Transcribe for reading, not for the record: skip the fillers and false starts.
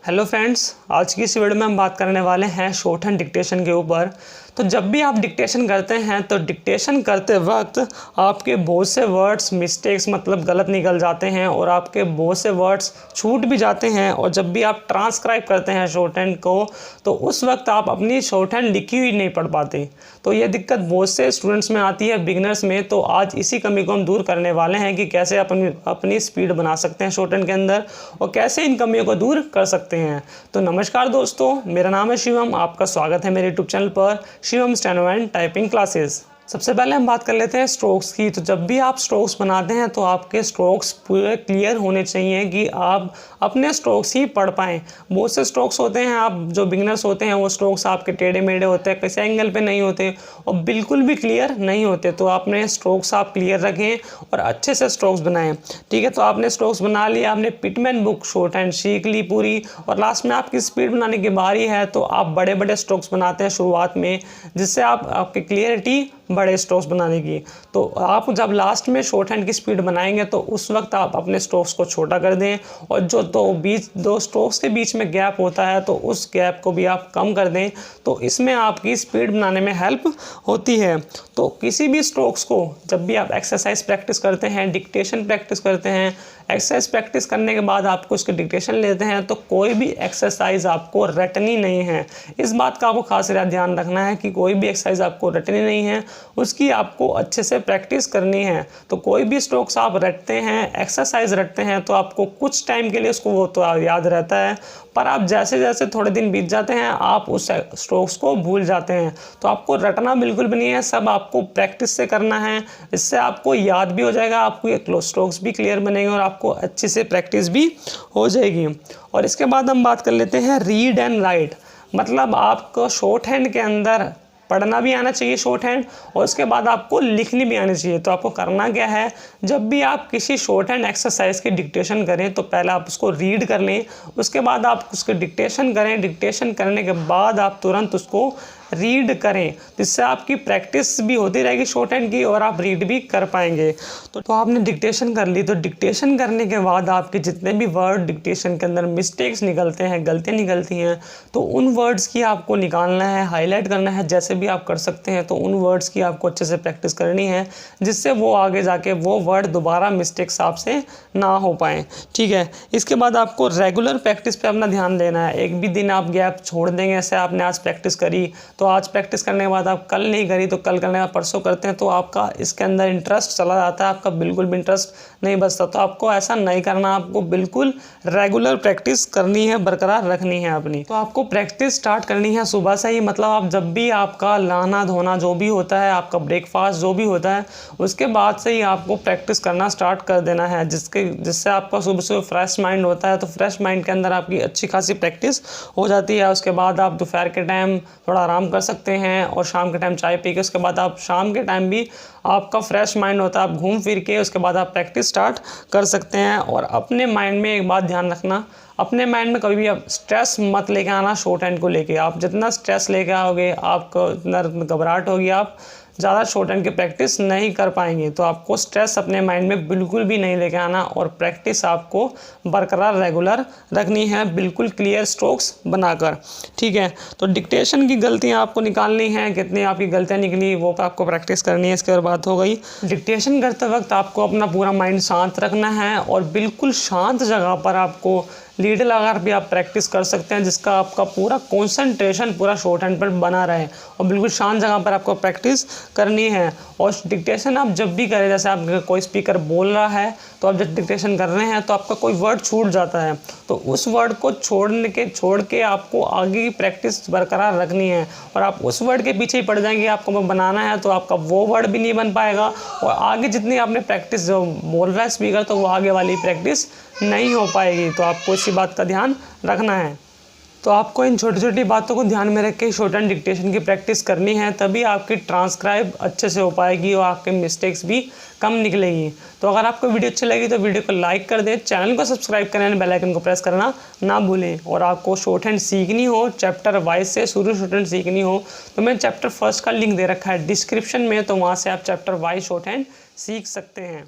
Hello friends, आज की इस वीडियो में हम बात करने वाले हैं शॉर्ट हैंड डिक्टेशन के ऊपर। तो जब भी आप डिक्टेशन करते हैं तो डिक्टेशन करते वक्त आपके बहुत से वर्ड्स मिस्टेक्स मतलब गलत निकल जाते हैं और आपके बहुत से वर्ड्स छूट भी जाते हैं। और जब भी आप ट्रांसक्राइब करते हैं शॉर्ट हैंड को तो उस वक्त आप अपनी शॉर्ट हैंड लिखी हुई नहीं पढ़ पाते। तो ये दिक्कत बहुत से स्टूडेंट्स में आती है, बिगिनर्स में। तो आज इसी कमी को हम दूर करने वाले हैं कि कैसे आप अपनी स्पीड बना सकते हैं शॉर्ट हैंड के अंदर और कैसे इन कमियों को दूर कर सकते हैं। तो नमस्कार दोस्तों, मेरा नाम है शिवम, आपका स्वागत है मेरे यूट्यूब चैनल पर Shivam steno and typing classes. सबसे पहले हम बात कर लेते हैं स्ट्रोक्स की। तो जब भी आप स्ट्रोक्स बनाते हैं तो आपके स्ट्रोक्स पूरे क्लियर होने चाहिए कि आप अपने स्ट्रोक्स ही पढ़ पाएँ। बहुत से स्ट्रोक्स होते हैं, आप जो बिगिनर्स होते हैं वो स्ट्रोक्स आपके टेढ़े मेढ़े होते हैं, किसी एंगल पे नहीं होते और बिल्कुल भी क्लियर नहीं होते। तो आपने स्ट्रोक्स आप क्लियर रखें और अच्छे से स्ट्रोक्स बनाएं। ठीक है, तो आपने स्ट्रोक्स बना लिया, आपने पिटमैन बुक शॉर्ट हैंड सीख ली पूरी और लास्ट में आपकी स्पीड बनाने की बारी है तो आप बड़े बड़े स्ट्रोक्स बनाते हैं शुरुआत में, जिससे आपकी क्लियरिटी बड़े स्ट्रोक्स बनाने की। तो आप जब लास्ट में शॉर्ट हैंड की स्पीड बनाएंगे तो उस वक्त आप अपने स्ट्रोक्स को छोटा कर दें और जो दो स्ट्रोक्स के बीच में गैप होता है तो उस गैप को भी आप कम कर दें। तो इसमें आपकी स्पीड बनाने में हेल्प होती है। तो किसी भी स्ट्रोक्स को जब भी आप एक्सरसाइज प्रैक्टिस करते हैं, डिक्टेशन प्रैक्टिस करते हैं, एक्सरसाइज प्रैक्टिस करने के बाद आपको उसके डिक्टेशन लेते हैं तो कोई भी एक्सरसाइज आपको रटनी नहीं है। इस बात का आपको खास ध्यान रखना है कि कोई भी एक्सरसाइज आपको रटनी नहीं है, उसकी आपको अच्छे से प्रैक्टिस करनी है। तो कोई भी स्ट्रोक्स आप रटते हैं, एक्सरसाइज रटते हैं तो आपको कुछ टाइम के लिए उसको वो तो याद रहता है, पर आप जैसे जैसे थोड़े दिन बीत जाते हैं आप उस स्ट्रोक्स को भूल जाते हैं। तो आपको रटना बिल्कुल भी नहीं है, सब आपको प्रैक्टिस से करना है। इससे आपको याद भी हो जाएगा, आपको ये स्ट्रोक्स भी क्लियर बनेंगे और आपको अच्छे से प्रैक्टिस भी हो जाएगी। और इसके बाद हम बात कर लेते हैं रीड एंड राइट। मतलब आपको शॉर्ट हैंड के अंदर पढ़ना भी आना चाहिए शॉर्ट हैंड और उसके बाद आपको लिखनी भी आनी चाहिए। तो आपको करना क्या है, जब भी आप किसी शॉर्ट हैंड एक्सरसाइज की डिक्टेशन करें तो पहले आप उसको रीड कर लें, उसके बाद आप उसके डिक्टेशन करें। डिक्टेशन करने के बाद आप तुरंत उसको रीड करें, जिससे आपकी प्रैक्टिस भी होती रहेगी शॉर्ट हैंड की और आप रीड भी कर पाएंगे। तो आपने डिक्टेशन कर ली, तो डिक्टेशन करने के बाद आपके जितने भी वर्ड डिक्टेशन के अंदर मिस्टेक्स निकलते हैं, गलतियाँ निकलती हैं, तो उन वर्ड्स की आपको निकालना है, हाईलाइट करना है। जैसे भी आप कर सकते हैं तो उन वर्ड्स की आपको अच्छे से प्रैक्टिस करनी है, जिससे वो आगे जाके वो वर्ड दोबारा मिस्टेक्स आपसे ना हो पाएँ। ठीक है, इसके बाद आपको रेगुलर प्रैक्टिस पे अपना ध्यान देना है। एक भी दिन आप गैप छोड़ देंगे, ऐसे आपने आज प्रैक्टिस करी तो आज प्रैक्टिस करने के बाद आप कल नहीं करी तो कल करने के बाद परसों करते हैं तो आपका इसके अंदर इंटरेस्ट चला जाता है, आपका बिल्कुल भी इंटरेस्ट नहीं बचता। तो आपको ऐसा नहीं करना, आपको बिल्कुल रेगुलर प्रैक्टिस करनी है, बरकरार रखनी है अपनी। तो आपको प्रैक्टिस स्टार्ट करनी है सुबह से ही। मतलब आप जब भी आपका नहाना धोना जो भी होता है, आपका ब्रेकफास्ट जो भी होता है, उसके बाद से ही आपको प्रैक्टिस करना स्टार्ट कर देना है, जिससे आपका सुबह सुबह फ्रेश माइंड होता है। तो फ्रेश माइंड के अंदर आपकी अच्छी खासी प्रैक्टिस हो जाती है। उसके बाद आप दोपहर के टाइम थोड़ा आराम कर सकते हैं और शाम के टाइम चाय पी के उसके बाद आप शाम के टाइम भी आपका फ्रेश माइंड होता है, आप घूम फिर के उसके बाद आप प्रैक्टिस स्टार्ट कर सकते हैं। और अपने माइंड में एक बात ध्यान रखना, अपने माइंड में कभी भी आप स्ट्रेस मत लेके आना शॉर्ट हैंड को लेके। आप जितना स्ट्रेस लेके आओगे आपको इतना घबराहट होगी, आप ज़्यादा शॉर्ट हैंड की प्रैक्टिस नहीं कर पाएंगे। तो आपको स्ट्रेस अपने माइंड में बिल्कुल भी नहीं लेके आना और प्रैक्टिस आपको बरकरार रेगुलर रखनी है, बिल्कुल क्लियर स्ट्रोक्स बनाकर। ठीक है, तो डिक्टेशन की गलतियां आपको निकालनी हैं, कितनी आपकी गलतियां निकली वो आपको प्रैक्टिस करनी है। इसके बाद बात हो गई, डिक्टेशन करते वक्त आपको अपना पूरा माइंड शांत रखना है और बिल्कुल शांत जगह पर आपको लीड लगाकर भी आप प्रैक्टिस कर सकते हैं, जिसका आपका पूरा कंसंट्रेशन पूरा शॉर्ट हैंड पर बना रहे और बिल्कुल शांत जगह पर आपको प्रैक्टिस करनी है। और डिक्टेशन आप जब भी करें, जैसे आप कोई स्पीकर बोल रहा है तो आप जब डिक्टेशन कर रहे हैं तो आपका कोई वर्ड छूट जाता है तो उस वर्ड को छोड़ के आपको आगे की प्रैक्टिस बरकरार रखनी है। और आप उस वर्ड के पीछे ही पड़ जाएंगे, आपको बनाना है तो आपका वो वर्ड भी नहीं बन पाएगा और आगे जितनी आपने प्रैक्टिस जो बोल रहा है स्पीकर तो वो आगे वाली प्रैक्टिस नहीं हो पाएगी। तो आपको इसी बात का ध्यान रखना है। तो आपको इन छोटी छोटी बातों को ध्यान में रख के शॉर्ट हैंड डिक्टेशन की प्रैक्टिस करनी है, तभी आपकी ट्रांसक्राइब अच्छे से हो पाएगी और आपके मिस्टेक्स भी कम निकलेगी। तो अगर आपको वीडियो अच्छी लगी तो वीडियो को लाइक कर दें, चैनल को सब्सक्राइब करें और बेल आइकन को प्रेस करना ना भूलें। और आपको शॉर्ट हैंड सीखनी हो, चैप्टर वाइज से शुरू शॉर्ट हैंड सीखनी हो तो मैंने चैप्टर फर्स्ट का लिंक दे रखा है डिस्क्रिप्शन में, तो वहाँ से आप चैप्टर वाइज शॉर्ट हैंड सीख सकते हैं।